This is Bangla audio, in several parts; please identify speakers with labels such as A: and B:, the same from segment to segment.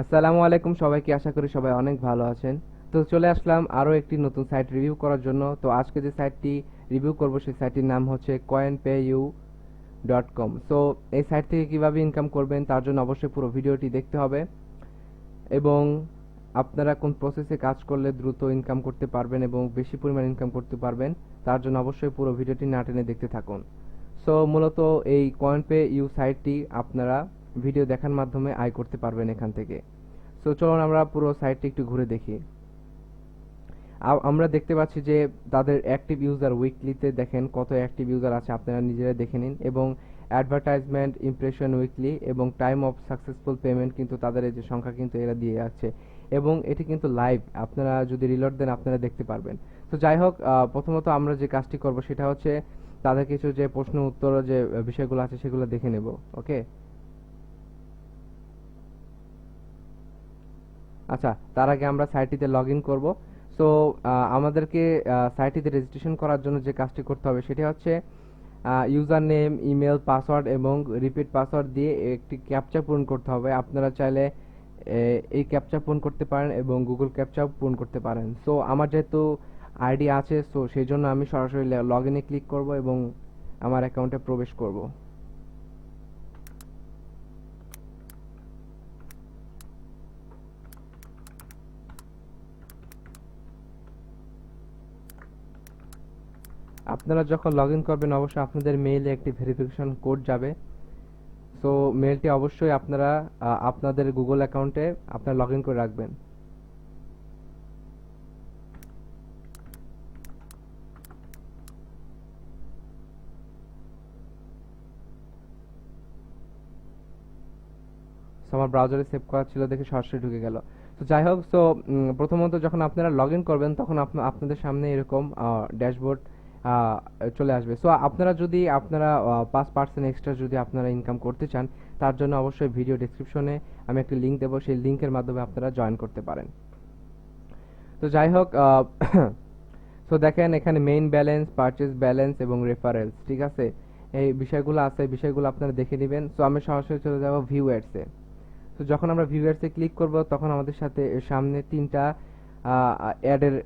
A: আসসালামু আলাইকুম সবাইকে, আশা করি সবাই অনেক ভালো আছেন। তো চলে আসলাম আরও একটি নতুন সাইট রিভিউ করার জন্য। তো আজকে যে সাইটটি রিভিউ করব সেই সাইটটির নাম হচ্ছে coinpayu.com। সো এই সাইট থেকে কিভাবে ইনকাম করবেন তার জন্য অবশ্যই পুরো ভিডিওটি দেখতে হবে, এবং আপনারা কোন প্রসেসে কাজ করলে দ্রুত ইনকাম করতে পারবেন এবং বেশি পরিমাণ ইনকাম করতে পারবেন তার জন্য অবশ্যই পুরো ভিডিওটি না টেনে দেখতে থাকুন। সো মূলত এই coinpayu সাইটটি আপনারা ভিডিও দেখার মাধ্যমে আয় করতে পারবেন এখান থেকে। সো চলুন আমরা পুরো সাইটটি একটু ঘুরে দেখি। আমরা দেখতে পাচ্ছি যে তাদের অ্যাক্টিভ ইউজার উইকলিতে দেখেন কত অ্যাক্টিভ ইউজার আছে, আপনারা নিজেরা দেখে নিন। এবং অ্যাডভার্টাইজমেন্ট ইমপ্রেশন উইকলি এবং টাইম অফ সাকসেসফুল পেমেন্ট কিন্তু তাদের এই যে সংখ্যা কিন্তু এরা দিয়ে যাচ্ছে, এবং এটি কিন্তু লাইভ, আপনারা যদি রিলোড দেন আপনারা দেখতে পারবেন। তো যাই হোক, প্রথমত আমরা যে কাজটি করব সেটা হচ্ছে তাদের কিছু যে প্রশ্ন উত্তর যে বিষয়গুলো আছে সেগুলো দেখে নেব। ওকে, আচ্ছা, তার আগে আমরা সাইটটিতে লগ ইন করবো। সো আমাদেরকে সাইটটিতে রেজিস্ট্রেশন করার জন্য যে কাজটি করতে হবে সেটি হচ্ছে ইউজার নেম, ইমেল, পাসওয়ার্ড এবং রিপিট পাসওয়ার্ড দিয়ে একটি ক্যাপচা পূরণ করতে হবে। আপনারা চাইলে এই ক্যাপচা পূরণ করতে পারেন এবং গুগল ক্যাপচাও পূরণ করতে পারেন। সো আমার যেহেতু আইডি আছে, সো সেই জন্য আমি সরাসরি লগ ইনে ক্লিক করব এবং আমার অ্যাকাউন্টে প্রবেশ করব। আপনারা যখন লগ ইন করবেন অবশ্যই আপনাদের মেইলে একটি ভেরিফিকেশন কোড যাবে। সো মেইলটি অবশ্যই আপনারা আপনাদের গুগল অ্যাকাউন্টে আপনারা লগ ইন করে রাখবেন। সো আমার ব্রাউজারে সেভ করা ছিল দেখে সরাসরি ঢুকে গেল। তো যাই হোক, সো প্রথমত যখন আপনারা লগ ইন করবেন তখন আপনাদের সামনে এরকম ড্যাশবোর্ড চলে আসবে। সো আপনারা যদি আপনারা 5% এক্সট্রা যদি আপনারা ইনকাম করতে চান তার জন্য অবশ্যই ভিডিও ডেসক্রিপশনে আমি একটা লিঙ্ক দেবো, সেই লিঙ্কের মাধ্যমে আপনারা জয়েন করতে পারেন। তো যাই হোক, সো দেখেন এখানে মেইন ব্যালেন্স, পারচেজ ব্যালেন্স এবং রেফারেলস, ঠিক আছে, এই বিষয়গুলো আছে, এই বিষয়গুলো আপনারা দেখে নেবেন। সো আমি সরাসরি চলে যাব ভিউ অ্যাডসে। তো যখন আমরা ভিউয়ার্সে ক্লিক করব তখন আমাদের সাথে সামনে তিনটা অ্যাডের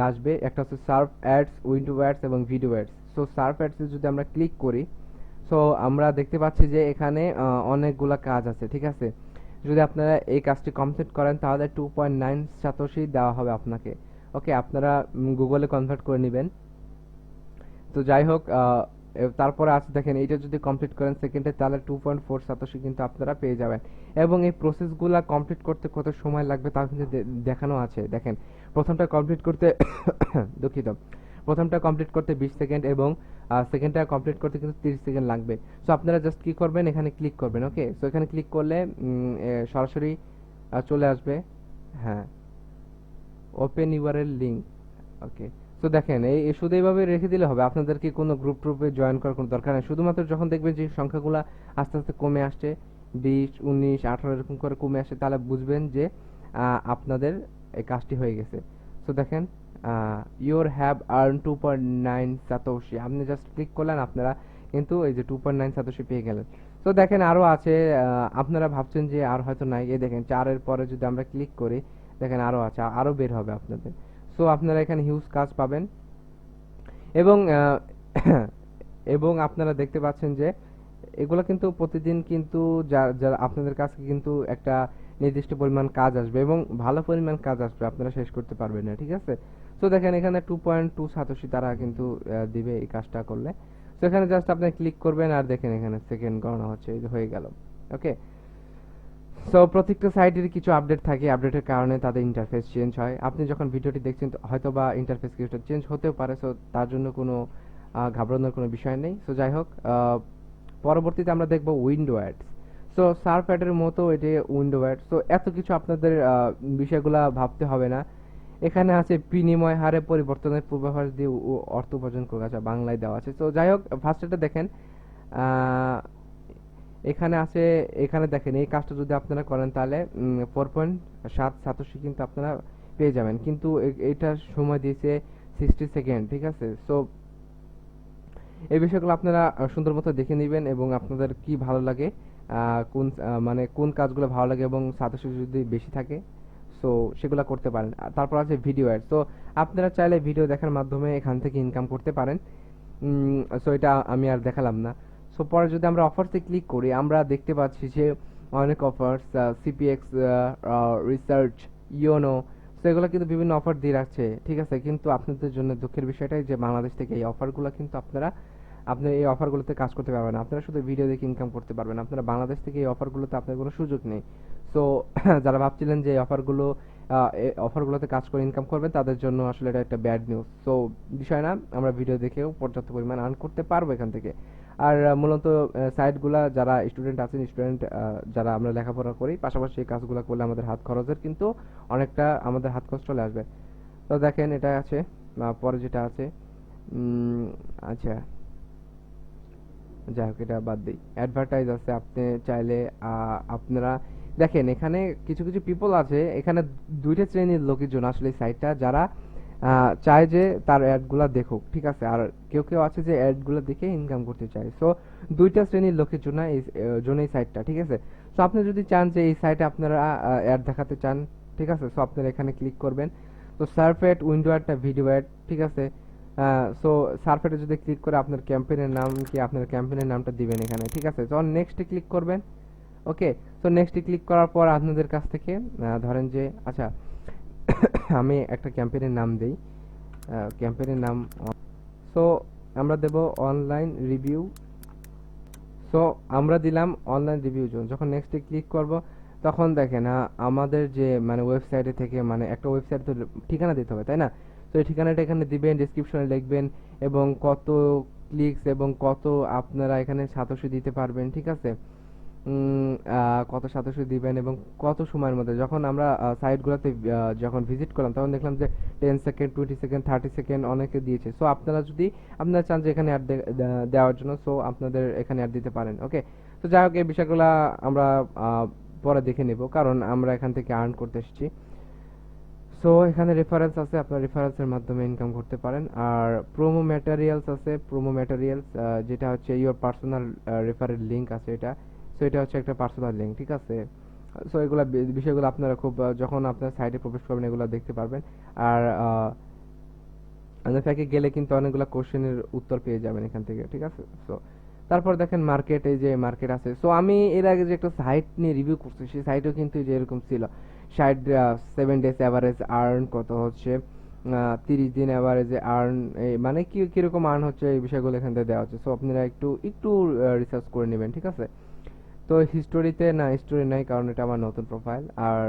A: আসবে, একটা হচ্ছে সার্ফ অ্যাডস, উইন্ডো অ্যাডস এবং ভিডিও অ্যাডস। সো সার্ফ অ্যাডসে যদি আমরা ক্লিক করি, সো আমরা দেখতে পাচ্ছি যে এখানে অনেকগুলা কাজ আছে, ঠিক আছে। যদি আপনারা এই কাজটি কমপ্লিট করেন তাহলে 2.9 সাতোশি দেওয়া হবে আপনাকে। ওকে, আপনারা গুগলে কনভার্ট করে নেবেন। তো যাই হোক, তারপরে আছে দেখেন এইটা যদি কমপ্লিট করেন সেকেন্ডে তাহলে 2.4 সাতোশি কিন্তু আপনারা পেয়ে যাবেন। এবং এই প্রসেসগুলা কমপ্লিট করতে কত সময় লাগবে তাও কিন্তু দেখানো আছে। দেখেন প্রথমটা কমপ্লিট করতে দুঃখিত, প্রথমটা কমপ্লিট করতে 20 সেকেন্ড এবং সেকেন্ডটা কমপ্লিট করতে কিন্তু 30 সেকেন্ড লাগবে। সো আপনারা জাস্ট কি করবেন, এখানে ক্লিক করবেন। ওকে, সো এখানে ক্লিক করলে সরাসরি চলে আসবে। হ্যাঁ, ওপেন ইউআরএল লিঙ্ক। ওকে, তো দেখেন এই শুধু এইভাবে রেখে দিলে হবে, আপনাদেরকে কোনো গ্রুপ ট্রুপে জয়েন করার কোনো দরকার নেই। শুধুমাত্র যখন দেখবেন যে সংখ্যাগুলো আস্তে আস্তে কমে আসছে, 20, 19, 18 এরকম করে কমে আসে, তাহলে বুঝবেন যে আপনাদের এই কাজটি হয়ে গেছে। তো দেখেন ইউর হ্যাভ আর্ন 2.9 সাতোশি, আপনি জাস্ট ক্লিক করলেন, আপনারা কিন্তু এই যে 2.9 সাতোশি পেয়ে গেলেন। তো দেখেন আরও আছে, আপনারা ভাবছেন যে আর হয়তো নাই, এই দেখেন 4-এর পরে যদি আমরা ক্লিক করি দেখেন আরও আছে, আরও বের হবে আপনাদের। সো আপনারা এখানে হিউজ কাজ পাবেন এবং এবং আপনারা দেখতে পাচ্ছেন যে এগুলো কিন্তু প্রতিদিন কিন্তু যারা আপনাদের কাছে কিন্তু একটা নির্দিষ্ট পরিমাণ কাজ আসবে এবং ভালো পরিমাণ কাজ আসবে, আপনারা শেষ করতে পারবেন না, ঠিক আছে। তো দেখেন এখানে 2.2 সাতোশি তারা কিন্তু দিবে এই কাজটা করলে। তো এখানে জাস্ট আপনি ক্লিক করবেন আর দেখেন এখানে সেকেন্ড গণনা হচ্ছে, এই যে হয়ে গেল। ওকে, সো প্রত্যেকটা সাইটের কিছু আপডেট থাকে, আপডেটের কারণে তাদের ইন্টারফেস চেঞ্জ হয়। আপনি যখন ভিডিওটি দেখছেন হয়তো বা ইন্টারফেস কিছুটা চেঞ্জ হতেও পারে, সো তার জন্য কোনো ঘাবড়ানোর কোনো বিষয় নেই। সো যাই হোক, পরবর্তীতে আমরা দেখব উইন্ডো অ্যাডস। সো সার্ফ অ্যাডের মতো এটি উইন্ডো অ্যাড। সো এত কিছু আপনাদের বিষয়গুলা ভাবতে হবে না। এখানে আছে বিনিময় হারে পরিবর্তনের পূর্বাভাস দিয়ে অর্থ উপার্জন করে, আচ্ছা বাংলায় দেওয়া আছে। তো যাই হোক, ফার্স্ট এটা দেখেন, এখানে আছে, এখানে দেখেন এই কাজটা যদি আপনারা করেন তাহলে 4.7 সাতোশি কিন্তু আপনারা পেয়ে যাবেন, কিন্তু এটার সময় দিয়েছে 60 সেকেন্ড, ঠিক আছে। সো এই বিষয়গুলো আপনারা সুন্দর মতো দেখে নেবেন এবং আপনাদের কি ভালো লাগে মানে কোন কাজগুলো ভালো লাগে এবং সাতোশি যদি বেশি থাকে সো সেগুলো করতে পারেন। আর তারপর আছে ভিডিও অ্যাড। সো আপনারা চাইলে ভিডিও দেখার মাধ্যমে এখান থেকে ইনকাম করতে পারেন। সো এটা আমি আর দেখালাম না। সো পরে যদি আমরা অফার্সে ক্লিক করি, আমরা দেখতে পাচ্ছি যে অনেক অফার্স, সিপিএক্স, রিসার্চ, ইওনো, তো এগুলো কিন্তু বিভিন্ন অফার দিয়ে রাখছে, ঠিক আছে। কিন্তু আপনাদের জন্য দুঃখের বিষয়টাই যে বাংলাদেশ থেকে এই অফারগুলো কিন্তু আপনার এই অফারগুলোতে কাজ করতে পারবেন না। আপনারা শুধু ভিডিও দেখে ইনকাম করতে পারবেন। আপনারা বাংলাদেশ থেকে এই অফারগুলোতে আপনার কোনো সুযোগ নেই। সো যারা ভাবছিলেন যে এই অফারগুলোতে কাজ করে ইনকাম করবেন, তাদের জন্য আসলে এটা একটা ব্যাড নিউজ। সো বিষয় না, আমরা ভিডিও দেখেও পর্যাপ্ত পরিমাণ আর্ন করতে পারবো এখান থেকে। আর মূলত সাইটগুলা যারা স্টুডেন্ট আছেন, যারা আমরা লেখাপড়া করি, পাশাপাশি এই কাজগুলো করলে আমাদের হাত খরচের কিন্তু অনেকটা আমাদের হাত খরচ চলে আসবে। তো দেখেন এটা আছে, পরে যেটা আছে, আচ্ছা যাই হোক এটা বাদ দিই। অ্যাডভার্টাইজ আছে, আপনি চাইলে আপনারা দেখেন এখানে কিছু কিছু পিপল আছে, এখানে দুইটা শ্রেণীর লোকের জন্য আসলে এই সাইটটা, যারা চায় যে তার অ্যাডগুলা দেখুক, ঠিক আছে। আর কেউ কেউ আছে যে অ্যাডগুলো দেখে ইনকাম করতে চায়। সো দুইটা শ্রেণীর লোকের জন্য এই সাইটটা, ঠিক আছে। সো আপনি যদি চান যে এই সাইটে আপনারা অ্যাড দেখাতে চান, ঠিক আছে, সো আপনারা এখানে ক্লিক করবেন। তো সার্ফ অ্যাড, উইন্ডো অ্যাড না ভিডিও অ্যাড, ঠিক আছে। সো সার্ফেটে যদি ক্লিক করে আপনার ক্যাম্পেইনের নাম কি, আপনার ক্যাম্পেইনের নামটা দিবেন এখানে, ঠিক আছে। যখন নেক্সটে ক্লিক করবেন, ওকে, তো নেক্সটে ক্লিক করার পর আপনাদের কাছ থেকে ধরেন যে আচ্ছা আমি একটা ক্যাম্পেইনের নাম দেই, ক্যাম্পেইনের নাম, সো আমরা দেব অনলাইন রিভিউ। সো আমরা দিলাম অনলাইন রিভিউ জোন। যখন নেক্সটে ক্লিক করব, তখন দেখেন আমাদের যে মানে ওয়েবসাইটে থেকে, মানে একটা ওয়েবসাইট তো ঠিকানা দিতে হবে, তাই না। তো এই ঠিকানাটা এখানে দিবেন, ডেসক্রিপশনে লিখবেন এবং কত ক্লিকস এবং কত আপনারা এখানে সাতোশি দিতে পারবেন, ঠিক আছে। কত সাতোশি দিবেন এবং কত সময়ের মধ্যে। যখন আমরা সাইটগুলোতে যখন ভিজিট করলাম, তখন দেখলাম যে 10 সেকেন্ড, 20 সেকেন্ড, 30 সেকেন্ড অনেকে দিয়েছে। সো আপনারা চান যে এখানে অ্যাড দেওয়ার জন্য, সো আপনাদের এখানে অ্যাড দিতে পারেন, ওকে। তো যাই হোক এই বিষয়গুলো আমরা পরে দেখে নেব, কারণ আমরা এখান থেকে আর্ন করতে এসেছি। সো এখানে রেফারেন্স আছে, আপনার রেফারেন্সের মাধ্যমে ইনকাম করতে পারেন। আর প্রোমো ম্যাটেরিয়ালস আছে, প্রোমো ম্যাটেরিয়ালস যেটা হচ্ছে ইওর পার্সোনাল রেফারেল লিংক আছে এটা। সো এটা হচ্ছে একটা পার্সোনাল লিংক, ঠিক আছে। সো এগুলা বিষয়গুলো আপনারা খুব যখন আপনার সাইটে প্রবেশ করবেন এগুলো দেখতে পারবেন। আর প্যাকে গেলে কিন্তু অনেকগুলো কোশ্চেনের উত্তর পেয়ে যাবেন এখান থেকে, ঠিক আছে। সো তারপর দেখেন মার্কেট, এই যে মার্কেট আছে। সো আমি এর আগে যে একটা সাইট নিয়ে রিভিউ করছি, সেই সাইটও কিন্তু যে এরকম ছিল, 7 ডেজ অ্যাভারেজ আর্ন কত হচ্ছে, 30 দিন অ্যাভারেজে আর্ন, মানে কিরকম আর্ন হচ্ছে, এই বিষয়গুলো এখান থেকে দেওয়া হচ্ছে। সো আপনারা একটু একটু রিসার্চ করে নেবেন, ঠিক আছে। তো হিস্টোরিতে না, হিস্টোরি নাই, কারণ এটা আমার নতুন প্রোফাইল। আর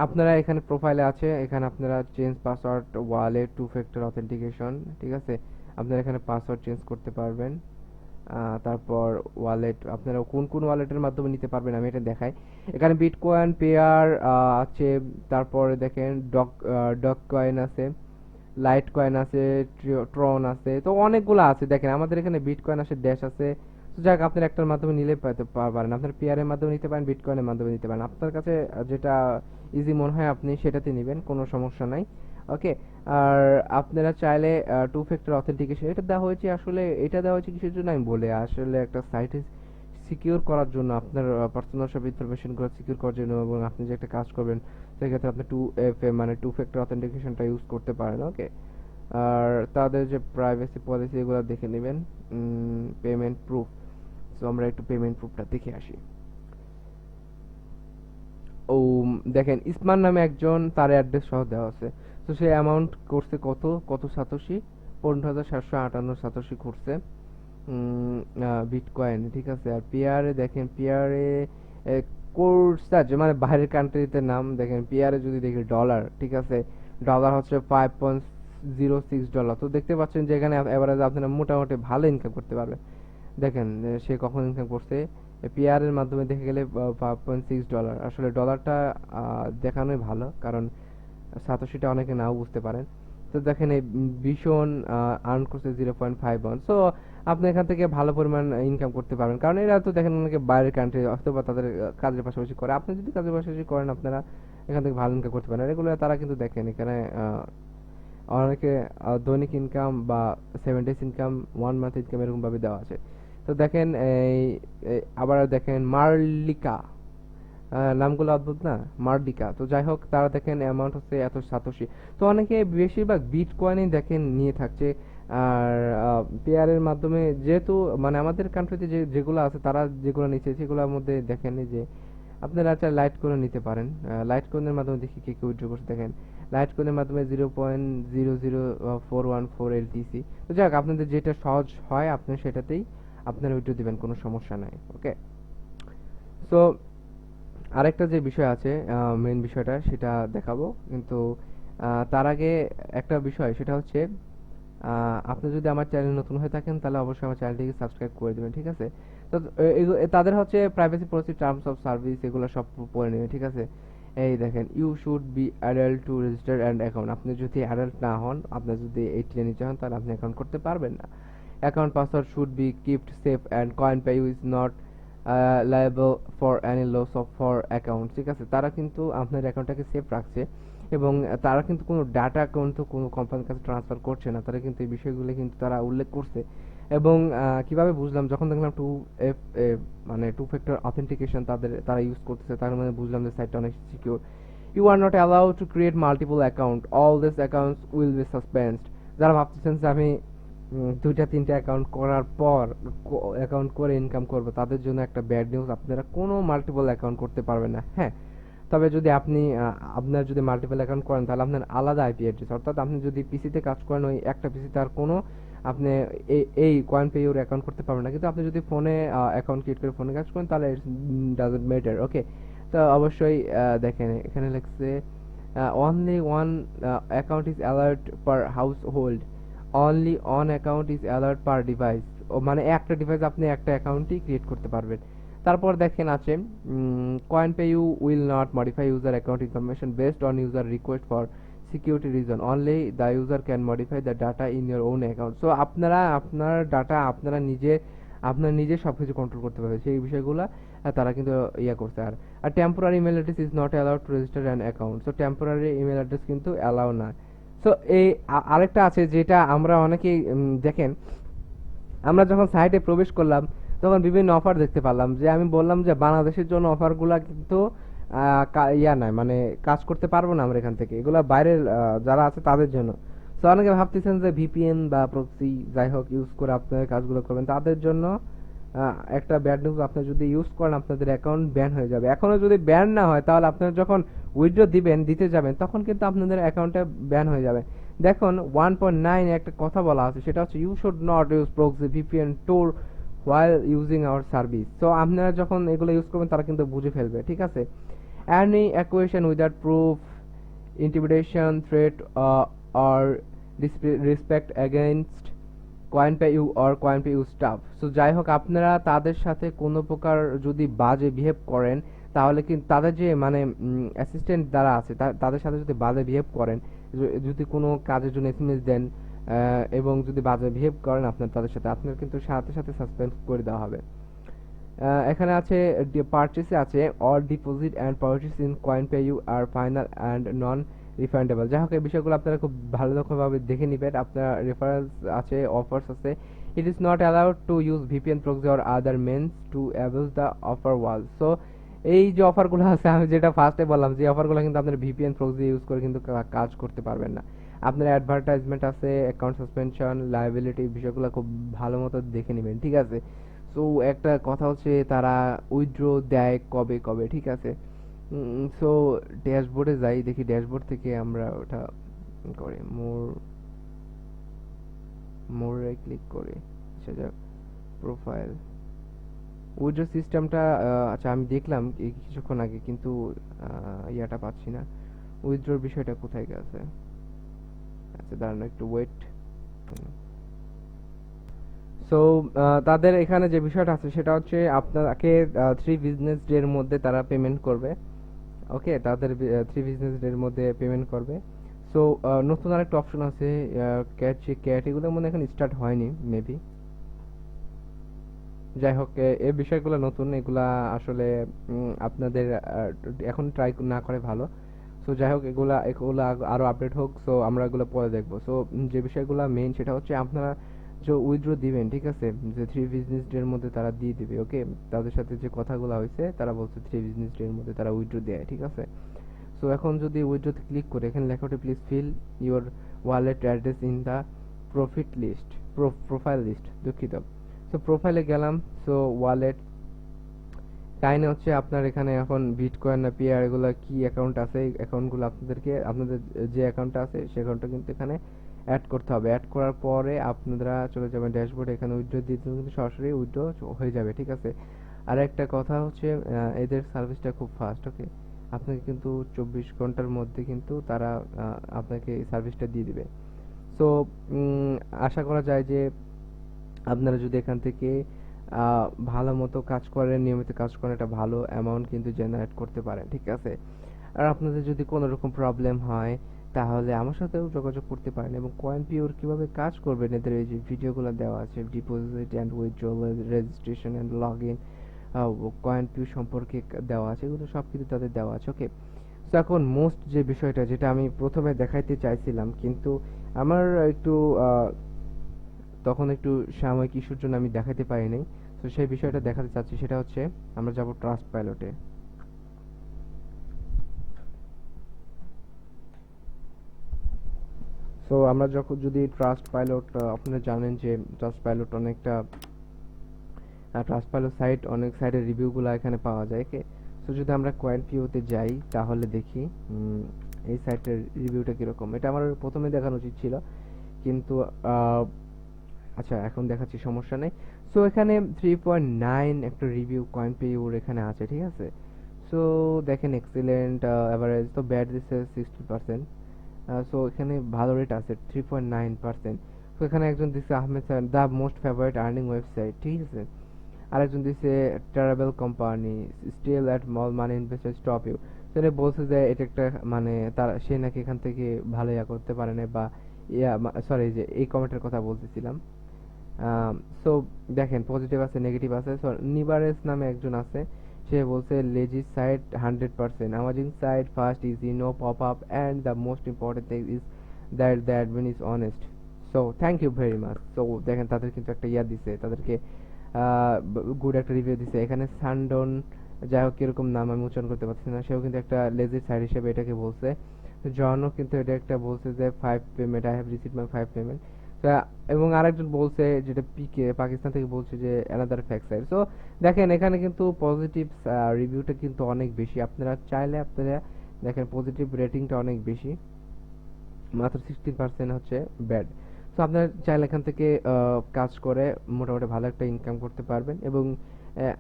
A: আপনারা এখানে প্রোফাইলে আছে, এখানে আপনারা change password, wallet, 2 factor authentication, ঠিক আছে। আপনারা এখানে পাসওয়ার্ড চেঞ্জ করতে পারবেন। তারপর ওয়ালেট, আপনারা কোন কোন ওয়ালেটের মাধ্যমে নিতে পারবেন আমি এটা দেখাই। এখানে বিটকয়েন, পেয়ার আছে, তারপরে দেখেন ডগ কয়েন আছে, লাইট কয়েন আছে, ট্রন আছে, তো অনেকগুলো আছে। দেখেন আমাদের এখানে বিটকয়েন আছে, ড্যাশ আছে। তো যাক, আপনার একটার মাধ্যমে নিলে পারেন, আপনার পেয়ারের মাধ্যমে নিতে পারেন, বিটকয়েনের মাধ্যমে নিতে পারেন। আপনার কাছে যেটা ইজি মনে হয় আপনি সেটাতে নেবেন, কোনো সমস্যা নাই, ওকে। আর আপনারা চাইলে 2 ফ্যাক্টর অথেন্টিকেশন, এটা দেওয়া হয়েছে, আসলে এটা দেওয়া হয়েছে কিসের জন্য আমি বলে, আসলে একটা সাইটে সিকিউর করার জন্য, আপনার পার্সোনাল সব ইনফরমেশনগুলো সিকিউর করার জন্য, এবং আপনি যে একটা কাজ করবেন সেক্ষেত্রে আপনি 2FA মানে 2 ফ্যাক্টর অথেন্টিকেশনটা ইউজ করতে পারেন, ওকে। আর তাদের যে প্রাইভেসি পলিসি এগুলো দেখে নেবেন। পেমেন্ট প্রুফ, সো আমরা একটু পেমেন্ট প্রুফটা দেখে আসি। ও দেখেন ইসমান নামে একজন, তার অ্যাড্রেস সহ দেওয়া আছে। তো সে অ্যামাউন্ট করছে কত কত সাতোশি, 15,758 সাতোশি করছে বিটকয়েন, ঠিক আছে। আর পিয়ারে দেখেন, পিয়ারে কোর্সটা যে মানে বাইরের কান্ট্রিতে নাম, দেখেন পিয়ারে যদি দেখি ডলার, ঠিক আছে, ডলার হচ্ছে $5.06। তো দেখতে পাচ্ছেন যে এখানে এভারেজ আপনারা মোটামুটি ভালো ইনকাম করতে পারবেন। দেখেন সে কখন ইনকাম করছে, পিআর এর মাধ্যমে দেখে গেলে $5.6। আসলে ডলারটা দেখানোই ভালো, কারণ সাতোশিটা অনেকে নাও বুঝতে পারেন। তো দেখেন এই ভীষণ আর্ন করছে 0.51। সো আপনি এখান থেকে ভালো পরিমাণ ইনকাম করতে পারবেন, কারণ এরা তো দেখেন অনেকে বাইরের কান্ট্রি অথবা তাদের কাজের পাশাপাশি করে। আপনি যদি কাজের পাশাপাশি করেন, আপনারা এখান থেকে ভালো ইনকাম করতে পারেন। এগুলো তারা কিন্তু দেখেন এখানে অনেকে দৈনিক ইনকাম বা 7 ডেজ ইনকাম, 1 মান্থ ইনকাম এরকম ভাবে দেওয়া আছে। তো দেখেন আবার দেখেন মার্লিকা, নামগুলো অদ্ভুত না, মার্ডিকা। তো যাই হোক, তারা দেখেন অ্যামাউন্ট হচ্ছে এত সাতোশি। তো অনেকে বেশিরভাগ বিটকয়েনই দেখেন নিয়ে থাকছে। আর পেয়ারের মাধ্যমে যেহেতু মানে আমাদের কান্ট্রিতে যেগুলো আছে তারা যেগুলো নিচ্ছে সেগুলোর মধ্যে দেখেন এই যে আপনারা চাইলে লাইট করে নিতে পারেন। লাইট কোনের মাধ্যমে দেখি কে কে উইথড্র করছে। দেখেন লাইট কোনের মাধ্যমে 0.00414 LTC। তো যাই হোক, আপনাদের যেটা সহজ হয় আপনি সেটাতেই আপনারা উইথড্র দিবেন, কোনো সমস্যা নাই। ওকে, সো আরেকটা যে বিষয় আছে, মেইন বিষয়টা সেটা দেখাবো, কিন্তু তার আগে একটা বিষয় সেটা হচ্ছে আপনি যদি আমার চ্যানেল নতুন হয়ে থাকেন তাহলে অবশ্যই আমার চ্যানেলটিকে সাবস্ক্রাইব করে দেবেন, ঠিক আছে? তো তাদের হচ্ছে privacy policy, terms of service এগুলো সব পড়ে নেবেন, ঠিক আছে? এই দেখেন, you should be adult to register and account. আপনি যদি অ্যাডাল্ট না হন, আপনি যদি 18 এর নিচে হন, তাহলে আপনি অ্যাকাউন্ট করতে পারবেন না। Account password should be kept safe and coin pay is not liable for any loss of for account, ঠিক আছে? তারা কিন্তু আপনার অ্যাকাউন্টটাকে সেফ রাখছে এবং তারা কিন্তু কোনো ডাটা কিন্তু কোনো কোম্পানির কাছে ট্রান্সফার করছে না। তারা কিন্তু এই বিষয়গুলো কিন্তু তারা উল্লেখ করছে। এবং কিভাবে বুঝলাম, যখন দেখলাম মানে টু ফ্যাক্টর অথেন্টিকেশন তারা ইউজ করতেছে, তার মানে বুঝলাম যে সাইটটা অনেক secure. You are not allowed to create multiple account, all this accounts will be suspended. যারা ভাবতেছেন যে আমি দুইটা তিনটা অ্যাকাউন্ট করার পর অ্যাকাউন্ট করে ইনকাম করবো, তাদের জন্য একটা ব্যাড নিউজ, আপনারা কোনো মাল্টিপল অ্যাকাউন্ট করতে পারবেন না। হ্যাঁ, তবে যদি আপনি আপনার যদি মাল্টিপল অ্যাকাউন্ট করেন তাহলে আপনার আলাদা আইপি অ্যাড্রেস, অর্থাৎ আপনি যদি পিসিতে কাজ করেন ওই একটা পিসিতে আর কোনো আপনি এই কয়েন পে ইউর অ্যাকাউন্ট করতে পারবেন না। কিন্তু আপনি যদি ফোনে অ্যাকাউন্ট ক্রিয়েট করে ফোনে কাজ করেন তাহলে ডাজন্ট ম্যাটার। ওকে, তো অবশ্যই দেখেন এখানে লিখছে only one account is alert per house hold, only on account is alert per device. মানে একটা ডিভাইস আপনি একটা অ্যাকাউন্টই ক্রিয়েট করতে পারবেন। তারপর দেখেন আছে coin pay you will not modify user account information based on user request for security reason, only the user can modify the data in your own account. So আপনারা আপনার ডাটা আপনার নিজে সবকিছু কন্ট্রোল করতে পারবে, সেই বিষয়গুলো তারা কিন্তু ইয়ে করছে। আর temporary email address is not allowed to register an account. So temporary email address কিন্তু অ্যালাউ না। সো এই আরেকটা আছে যেটা আমরা অনেকেই দেখেন, আমরা যখন সাইটে প্রবেশ করলাম তখন বিভিন্ন অফার দেখতে পারলাম, যে আমি বললাম যে বাংলাদেশের জন্য অফারগুলা কিন্তু ইয়া নাই, মানে কাজ করতে পারবো না আমরা এখান থেকে, এগুলা বাইরের যারা আছে তাদের জন্য। তো অনেকে ভাবতেছেন যে ভিপিএন বা প্রক্সি যাই হোক ইউজ করে আপনার কাজগুলো করবেন, তাদের জন্য একটা ব্যাড নিউজ, আপনি যদি ইউজ করেন আপনাদের অ্যাকাউন্ট ব্যান হয়ে যাবে। এখনো যদি ব্যান না হয় তাহলে আপনারা যখন উইথড্র দিতে যাবেন তখন কিন্তু আপনাদের অ্যাকাউন্টটা ব্যান হয়ে যাবে। দেখুন 1.9 একটা কথা বলা আছে, সেটা হচ্ছে you should not use proxy VPN tool while using our service। তো আপনারা যখন এগুলো ইউজ করবেন তারা কিন্তু বুঝে ফেলবে, ঠিক আছে? any accusation without proof, intimidation, threat or respect against CoinPayU or CoinPayU staff। So যাই হোক, আপনারা তাদের সাথে কোনো প্রকার যদি বাজে বিহেভ করেন তাহলে কিন্তু তাদের যে মানে অ্যাসিস্ট্যান্ট যারা আছে তাদের সাথে যদি বাজে বিহেভ করেন, যদি কোনো কাজের জন্য এসএমএস দেন এবং যদি বাজে বিহেভ করেন আপনার তাদের সাথে, আপনার কিন্তু সাথে সাথে সাসপেন্ড করে দেওয়া হবে। এখানে আছে পারচেসে আছে or deposit and purchase in coin pay you are final and non refundable. যাই হোক, এই বিষয়গুলো আপনারা খুব ভালো রকমভাবে দেখে নেবেন। আপনার রেফারেন্স আছে, অফার্স আছে। It is not allowed to use VPN proxy or other means to abuse the offer wall. So এই যে অফারগুলো আছে, আমি যেটা ফার্স্টে বললাম, যে অফারগুলো কিন্তু আপনার ভিপিএন প্রক্সি ইউজ করে কিন্তু কাজ করতে পারবেন না। আপনার অ্যাডভার্টাইজমেন্ট আছে, অ্যাকাউন্ট সাসপেনশন, লায়াবিলিটি, বিষয়গুলো খুব ভালো মতো দেখে নেবেন, ঠিক আছে? সো একটা কথা হচ্ছে তারা উইথড্র দেয় কবে কবে, ঠিক আছে? সো ড্যাশবোর্ডে যাই, দেখি ড্যাশবোর্ড থেকে আমরা ওটা করি, মোরে ক্লিক করি। আচ্ছা যাক, প্রোফাইল উইথড্র সিস্টেমটা আচ্ছা আমি দেখলাম কিছুক্ষণ আগে, কিন্তু ইয়াটা পাচ্ছি না, উইথড্রর বিষয়টা কোথায় গেছে। আচ্ছা দাঁড়ান একটু ওয়েট। সো তাদের এখানে যে বিষয়টা আছে সেটা হচ্ছে আপনাকে 3 বিজনেস ডে এর মধ্যে তারা পেমেন্ট করবে। ওকে, তাদের 3 বিজনেস ডে এর মধ্যে পেমেন্ট করবে। সো নতুন আরেকটা অপশন আছে ক্যাট, এগুলো মনে এখন স্টার্ট হয়নি মেবি। যাই হোক, এই বিষয়গুলো নতুন, এগুলা আসলে আপনাদের এখন ট্রাই না করে ভালো। সো যাই হোক, এগুলা আরো আপডেট হোক, সো আমরা এগুলো পরে দেখবো। সো যে বিষয়গুলো মেইন সেটা হচ্ছে আপনারা যে উইথড্র দিবেন, ঠিক আছে, যে 3 বিজনেস ডে এর মধ্যে তারা দিয়ে দিবে। ওকে, তাদের সাথে যে কথাগুলো হয়েছে তারা বলছে 3 বিজনেস ডে এর মধ্যে তারা উইথড্র দেয়, ঠিক আছে। সো এখন যদি উইথড্রোতে ক্লিক করে এখানে লেখা ওঠে please fill your wallet address in the profit list, profile list, দুঃখিত। সো প্রোফাইলে গেলাম। সো ওয়ালেট কাহিনী হচ্ছে আপনার এখানে এখন বিটকয়েন না পিআর এগুলো কি অ্যাকাউন্ট আছে, এই অ্যাকাউন্টগুলো আপনাদের যে অ্যাকাউন্টটা আছে সে অ্যাকাউন্টটা কিন্তু এখানে অ্যাড করতে হবে। অ্যাড করার পরে আপনারা চলে যাবেন ড্যাশবোর্ডে, এখানে উইথড্র দিতে কিন্তু সরাসরি উইথড্র হয়ে যাবে, ঠিক আছে। আর একটা কথা হচ্ছে এদের সার্ভিসটা খুব ফাস্ট। ওকে, আপনাকে কিন্তু 24 ঘন্টার মধ্যে কিন্তু তারা আপনাকে এই সার্ভিসটা দিয়ে দিবে। সো আশা করা যায় যে আপনারা যদি এখান থেকে ভালো মতো কাজ করেন, নিয়মিত কাজ করেন, একটা ভালো অ্যামাউন্ট কিন্তু জেনারেট করতে পারেন, ঠিক আছে। আর আপনাদের যদি কোনো রকম প্রবলেম হয় তাহলে আমার সাথেও যোগাযোগ করতে পারেন। এবং কয়েন পিওর কিভাবে কাজ করবেন এদের এই যে ভিডিওগুলো দেওয়া আছে, deposit and withdrawal, registration and log in, coin pure সম্পর্কে দেওয়া আছে, এগুলো সব কিছু তাদের দেওয়া আছে। ওকে, তো এখন মোস্ট যে বিষয়টা যেটা আমি প্রথমে দেখাইতে চাইছিলাম কিন্তু আমার একটু তখন একটু সাময়িক ইস্যুর জন্য আমি দেখাতে পারি নাই। তো সেই বিষয়টা দেখাতে চাচ্ছি, সেটা হচ্ছে আমরা যাব ট্রাস্ট পাইলটে। সো আমরা যখন যদি ট্রাস্ট পাইলট, আপনারা জানেন যে ট্রাস্ট পাইলট অনেকটা, ট্রাস্ট পাইলট সাইট অনেক সাইটের রিভিউগুলো এখানে পাওয়া যায়। ওকে, সো যদি আমরা কয়েন পিওতে যাই তাহলে দেখি এই সাইটের রিভিউটা কিরকম। এটা আমার প্রথমে দেখানো উচিত ছিল কিন্তু আচ্ছা এখন দেখাচ্ছি, সমস্যা নেই। সো এখানে 3.9 একটা রিভিউ কয়েন পিওর এখানে আছে, ঠিক আছে। সো দেখেন এক্সিলেন্ট, অ্যাভারেজ তো ব্যাড দিচ্ছে 60%। সো এখানে ভালো রেট আছে 3.9%। তো এখানে একজন দিচ্ছে Ahmed sir the most favourite earning website, ঠিক আছে। আরেকজন দিচ্ছে travel company still at mall money investor stop you. সেটা বলছে যে এটা একটা মানে তার সে নাকি এখান থেকে ভালো ইয়া করতে পারে না, বা ইয়া সরি যে এই কমেন্টের কথা বলতেছিলাম। সো দেখেন পজিটিভ আছে, নেগেটিভ আছে। সো নিবারেস নামে একজন আছে, সে বলছে lazy site 100%, amazing site, fast, easy, no pop up, and the most important thing is that the admin is honest. So thank you very much. So দেখেন তাদের কিন্তু একটা ইয়া দিছে, তাদেরকে গুড একটা রিভিউ দিছে। এখানে সানডন, যাই হোক কিরকম নাম আমি উচ্চারণ করতে পারছি না, সেও কিন্তু একটা লেজি সাইট হিসেবে এটাকে বলছে। জনও কিন্তু এটা একটা বলছে যে 5 payment, I have receive my 5 payment. এবং আরেকজন বলছে যেটা পিকে পাকিস্তান থেকে বলছে যে অ্যানাদার ফ্যাক্ট সাইড। সো দেখেন এখানে কিন্তু পজিটিভ রিভিউটা কিন্তু অনেক বেশি। আপনারা চাইলে আপনারা দেখেন পজিটিভ রেটিংটা অনেক বেশি, মাত্র 16% হচ্ছে ব্যাড। সো আপনারা চাইলে এখান থেকে কাজ করে মোটামুটি ভালো একটা ইনকাম করতে পারবেন। এবং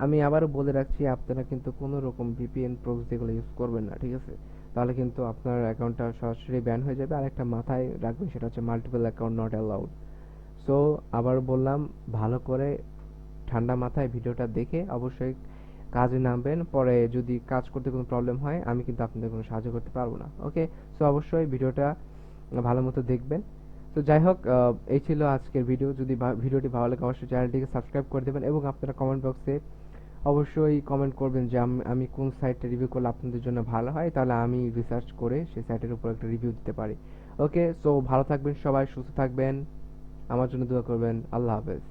A: আমি আবারও বলে রাখছি, আপনারা কিন্তু কোনো রকম ভিপিএন প্রক্সি যেগুলো ইউজ করবেন না, ঠিক আছে। তাহলে কিন্তু আপনার অ্যাকাউন্টটা সরাসরি ব্যান হয়ে যাবে। আর একটা মাথায় রাখবেন, সেটা হচ্ছে multiple account not allowed. So আবার বললাম, ভালো করে ঠান্ডা মাথায় ভিডিওটা দেখে অবশ্যই কাজে নামবেন। পরে যদি কাজ করতে কোনো প্রবলেম হয় আমি কিন্তু আপনাদের কোনো সাহায্য করতে পারবো না। ওকে, সো অবশ্যই ভিডিওটা ভালো মতো দেখবেন। তো যাই হোক, এই ছিল আজকের ভিডিও। যদি ভিডিওটি ভালো লাগে অবশ্যই চ্যানেলটিকে সাবস্ক্রাইব করে দেবেন এবং আপনারা কমেন্ট বক্সে অবশ্যই কমেন্ট করবেন যে আমি কোন সাইটটা রিভিউ করলে আপনাদের জন্য ভালো হয়, তাহলে আমি রিসার্চ করে সেই সাইটের উপর একটা রিভিউ দিতে পারি। ওকে, সো ভালো থাকবেন সবাই, সুস্থ থাকবেন, আমার জন্য দোয়া করবেন। আল্লাহ হাফেজ।